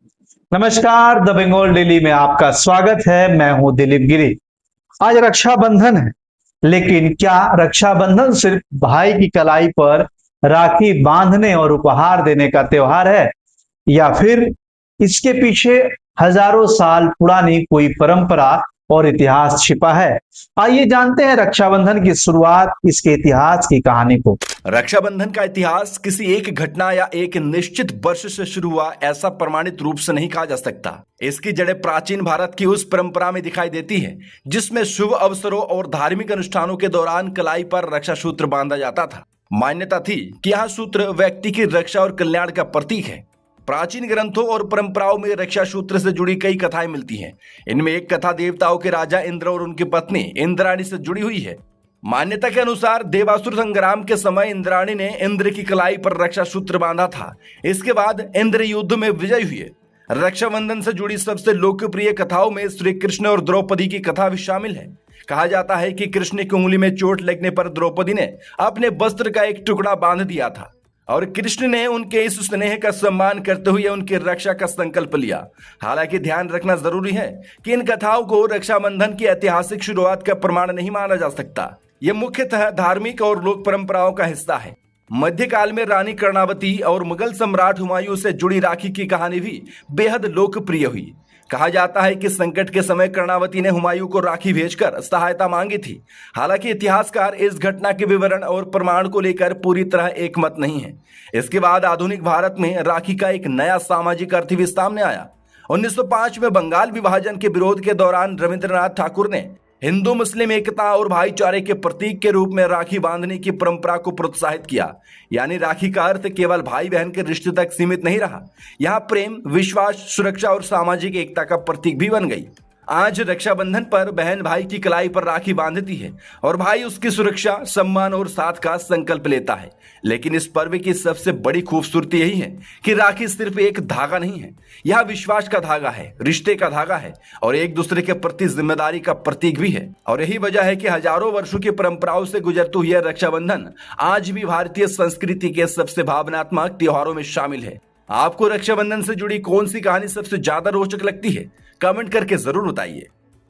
नमस्कार, the Bengal daily में आपका स्वागत है। मैं हूं दिलीप गिरी। आज रक्षाबंधन है, लेकिन क्या रक्षाबंधन सिर्फ भाई की कलाई पर राखी बांधने और उपहार देने का त्योहार है, या फिर इसके पीछे हजारों साल पुरानी कोई परंपरा और इतिहास छिपा है? आइए जानते हैं रक्षाबंधन की शुरुआत, इसके इतिहास की कहानी को। रक्षाबंधन का इतिहास किसी एक घटना या एक निश्चित वर्ष से शुरू हुआ ऐसा प्रमाणित रूप से नहीं कहा जा सकता। इसकी जड़ें प्राचीन भारत की उस परंपरा में दिखाई देती हैं जिसमें शुभ अवसरों और धार्मिक अनुष्ठानों के दौरान कलाई पर रक्षा सूत्र बांधा जाता था। मान्यता थी कि यह सूत्र व्यक्ति की रक्षा और कल्याण का प्रतीक है। प्राचीन ग्रंथों और परंपराओं में रक्षा सूत्र से जुड़ी कई कथाएं मिलती हैं। इनमें एक कथा देवताओं के राजा इंद्र और उनकी पत्नी इंद्राणी से जुड़ी हुई है। मान्यता के अनुसार देवासुर संग्राम के समय इंद्राणी ने इंद्र की कलाई पर रक्षा सूत्र बांधा था। इसके बाद इंद्र युद्ध में विजयी हुए। रक्षाबंधन से जुड़ी सबसे लोकप्रिय कथाओं में श्री कृष्ण और द्रौपदी की कथा भी शामिल है। कहा जाता है कि कृष्ण की उंगली में चोट लगने पर द्रौपदी ने अपने वस्त्र का एक टुकड़ा बांध दिया था और कृष्ण ने उनके इस स्नेह का सम्मान करते हुए उनकी रक्षा का संकल्प लिया। हालांकि ध्यान रखना जरूरी है कि इन कथाओं को रक्षाबंधन की ऐतिहासिक शुरुआत का प्रमाण नहीं माना जा सकता। ये मुख्यतः धार्मिक और लोक परंपराओं का हिस्सा है। मध्यकाल में रानी कर्णावती और मुगल सम्राट हुमायूं से जुड़ी राखी की कहानी भी बेहद लोकप्रिय हुई। कहा जाता है कि संकट के समय कर्णावती ने हुमायूं को राखी भेजकर सहायता मांगी थी। हालांकि इतिहासकार इस घटना के विवरण और प्रमाण को लेकर पूरी तरह एकमत नहीं है। इसके बाद आधुनिक भारत में राखी का एक नया सामाजिक अर्थ भी सामने आया। 1905 में बंगाल विभाजन के विरोध के दौरान रविंद्रनाथ ठाकुर ने हिंदू मुस्लिम एकता और भाईचारे के प्रतीक के रूप में राखी बांधने की परंपरा को प्रोत्साहित किया। यानी राखी का अर्थ केवल भाई बहन के रिश्ते तक सीमित नहीं रहा, यहां प्रेम, विश्वास, सुरक्षा और सामाजिक एकता का प्रतीक भी बन गई। आज रक्षाबंधन पर बहन भाई की कलाई पर राखी बांधती है और भाई उसकी सुरक्षा, सम्मान और साथ का संकल्प लेता है। लेकिन इस पर्व की सबसे बड़ी खूबसूरती यही है कि राखी सिर्फ एक धागा नहीं है, यह विश्वास का धागा है, रिश्ते का धागा है और एक दूसरे के प्रति जिम्मेदारी का प्रतीक भी है। और यही वजह है कि हजारों वर्षों की परंपराओं से गुजरते हुए रक्षाबंधन आज भी भारतीय संस्कृति के सबसे भावनात्मक त्योहारों में शामिल है। आपको रक्षाबंधन से जुड़ी कौन सी कहानी सबसे ज्यादा रोचक लगती है? कमेंट करके जरूर बताइए।